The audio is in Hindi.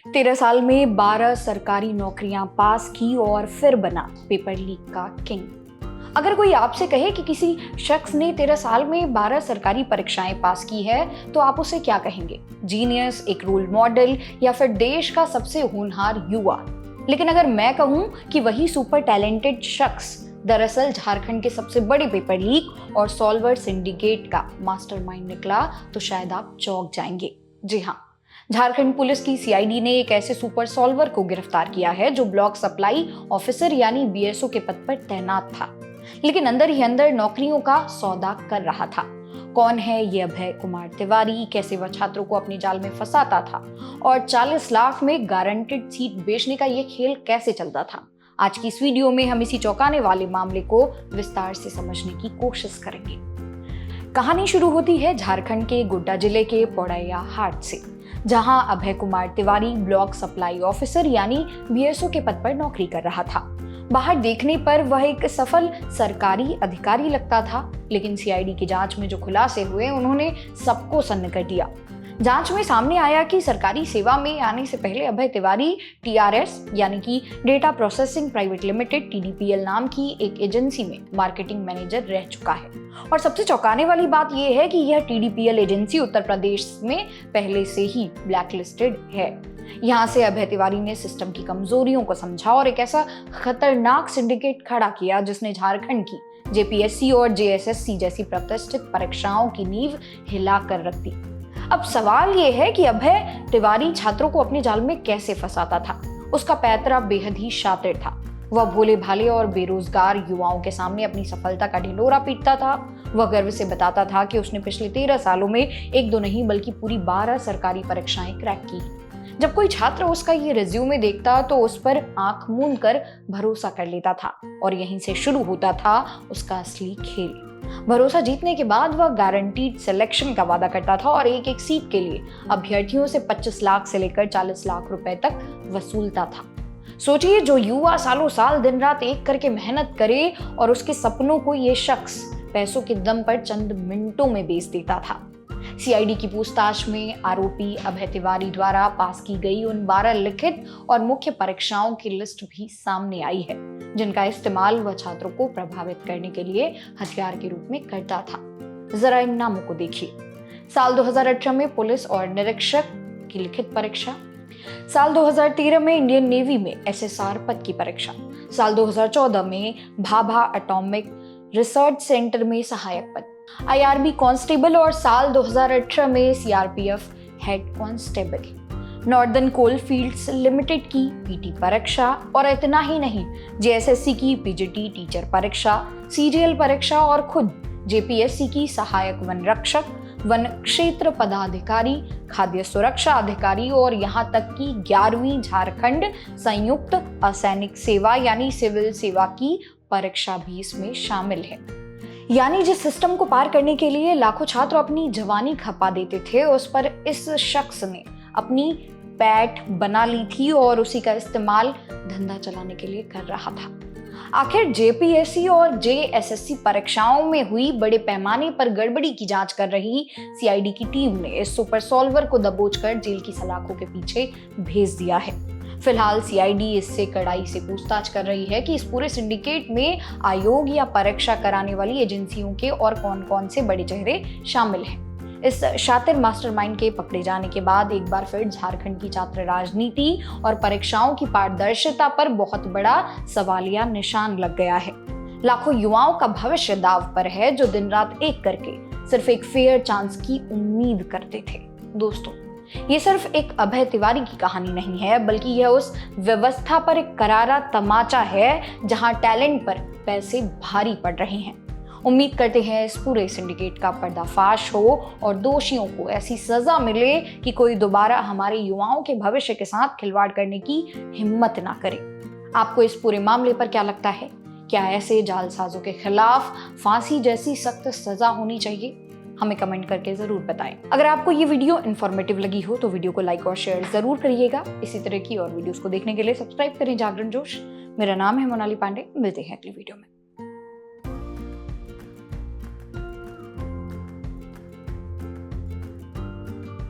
13 साल में 12 सरकारी नौकरियां पास की और फिर बना पेपर लीक का किंग। अगर कोई आपसे कहे कि किसी शख्स ने 13 साल में 12 सरकारी परीक्षाएं पास की है तो आप उसे क्या कहेंगे? जीनियस, एक रोल मॉडल, या फिर देश का सबसे होनहार युवा? लेकिन अगर मैं कहूं कि वही सुपर टैलेंटेड शख्स दरअसल झारखंड के सबसे बड़े पेपर लीक और सॉल्वर सिंडिकेट का मास्टरमाइंड निकला, तो शायद आप चौंक जाएंगे। जी हाँ, झारखंड पुलिस की सीआईडी ने एक ऐसे सुपर सॉल्वर को गिरफ्तार किया है जो ब्लॉक सप्लाई ऑफिसर यानी बीएसओ के पद पर तैनात था, लेकिन अंदर ही अंदर नौकरियों का सौदा कर रहा था। कौन है ये अभय कुमार तिवारी? कैसे वह छात्रों को अपने जाल में फंसाता था? और 40 लाख में गारंटेड सीट बेचने का ये खेल कैसे चलता था? आज की इस वीडियो में हम इसी चौंकाने वाले मामले को विस्तार से समझने की कोशिश करेंगे। कहानी शुरू होती है झारखंड के गोड्डा जिले के पौड़ैया हाट से, जहां Abhay Kumar Tiwari block supply officer यानी बीएसओ के पद पर नौकरी कर रहा था। बाहर देखने पर वह एक सफल सरकारी अधिकारी लगता था, लेकिन सीआईडी की जांच में जो खुलासे हुए उन्होंने सबको सन्न कर दिया। जांच में सामने आया कि सरकारी सेवा में आने से पहले अभय तिवारी टीआरएस यानी कि data processing private limited TDPL नाम की एक एजेंसी में मार्केटिंग मैनेजर रह चुका है। और सबसे चौंकाने वाली बात यह है कि यह टीडीपीएल एजेंसी उत्तर प्रदेश में पहले से ही ब्लैकलिस्टेड है। यहाँ से अभय तिवारी ने सिस्टम की कमजोरियों को समझा और एक ऐसा खतरनाक सिंडिकेट खड़ा किया जिसने झारखंड की जेपीएससी और जेएसएससी जैसी प्रतिष्ठित परीक्षाओं की नींव हिला कर रख दी। अब सवाल ये है कि अभय तिवारी छात्रों को अपने जाल में कैसे फंसाता था। उसका पैतरा बेहद ही शातिर था। वह भोले भाले और बेरोजगार युवाओं के सामने अपनी सफलता का ढिंढोरा पीटता था। वह गर्व से बताता था कि उसने पिछले 13 सालों में एक दो नहीं बल्कि पूरी 12 सरकारी परीक्षाएं क्रैक की। जब कोई छात्र उसका ये रिज्यूमे देखता तो उस पर आंख मूंद कर भरोसा कर लेता था, और यहीं से शुरू होता था उसका असली खेल। भरोसा जीतने के बाद वह गारंटीड सिलेक्शन का वादा करता था और एक एक सीट के लिए अभ्यर्थियों से 25 लाख से लेकर 40 लाख रुपए तक वसूलता था। सोचिए, जो युवा सालों साल दिन रात एक करके मेहनत करे और उसके सपनों को ये शख्स पैसों के दम पर चंद मिनटों में बेच देता था। सीआईडी की पूछताछ में आरोपी अभय तिवारी द्वारा पास की गई उन 12 लिखित और मुख्य परीक्षाओं की लिस्ट भी सामने आई है, जिनका इस्तेमाल वह छात्रों को प्रभावित करने के लिए हथियार के रूप में करता था। जरा इन नामों को देखिए। साल 2018 में पुलिस और निरीक्षक की लिखित परीक्षा, साल 2013 में इंडियन नेवी में एसएसआर पद की परीक्षा, साल 2014 में भाभा एटॉमिक रिसर्च सेंटर में सहायक पद, आईआरबी कांस्टेबल, और साल 2018 में सीआरपीएफ हेड कांस्टेबल, नॉर्दर्न कोल फील्ड्स लिमिटेड की पीटी परीक्षा, और इतना ही नहीं, जेएसएससी की पीजीटी टीचर परीक्षा, सीजीएल परीक्षा और खुद जेपीएससी की सहायक वन रक्षक, वन क्षेत्र पदाधिकारी, खाद्य सुरक्षा अधिकारी, और यहाँ तक कि 11वीं झारखंड संयुक्त असैनिक सेवा यानी सिविल सेवा की परीक्षा भी इसमें शामिल है। यानी जिस सिस्टम को पार करने के लिए लाखों छात्र अपनी जवानी खपा देते थे, उस पर इस शख्स ने अपनी पैठ बना ली थी और उसी का इस्तेमाल धंधा चलाने के लिए कर रहा था। आखिर जेपीएससी और जेएसएससी परीक्षाओं में हुई बड़े पैमाने पर गड़बड़ी की जांच कर रही सीआईडी की टीम ने इस सुपर सॉल्वर को दबोचकर जेल की सलाखों के पीछे भेज दिया है। फिलहाल सीआईडी इससे कड़ाई से पूछताछ कर रही है कि इस पूरे सिंडिकेट में आयोग या परीक्षा कराने वाली एजेंसियों के और कौन कौन से बड़े चेहरे शामिल हैं। इस शातिर मास्टरमाइंड के पकड़े जाने के बाद एक बार फिर झारखंड की छात्र राजनीति और परीक्षाओं की पारदर्शिता पर बहुत बड़ा सवालिया निशान लग गया है। लाखों युवाओं का भविष्य दांव पर है, जो दिन रात एक करके सिर्फ एक फेयर चांस की उम्मीद करते थे। दोस्तों, ये सिर्फ एक अभय तिवारी की कहानी नहीं है, बल्कि यह उस व्यवस्था पर एक करारा तमाचा है जहां टैलेंट पर पैसे भारी पड़ रहे हैं। उम्मीद करते हैं इस पूरे सिंडिकेट का पर्दाफाश हो और दोषियों को ऐसी सजा मिले कि कोई दोबारा हमारे युवाओं के भविष्य के साथ खिलवाड़ करने की हिम्मत ना करे। आपको इस पूरे मामले पर क्या लगता है? क्या ऐसे जालसाजों के खिलाफ फांसी जैसी सख्त सजा होनी चाहिए? हमें कमेंट करके जरूर बताएं। अगर आपको ये वीडियो इन्फॉर्मेटिव लगी हो तो वीडियो को लाइक और शेयर जरूर करिएगा। इसी तरह की और वीडियोस को देखने के लिए सब्सक्राइब करें जागरण जोश। मेरा नाम है मोनाली पांडे। मिलते हैं अगली वीडियो में।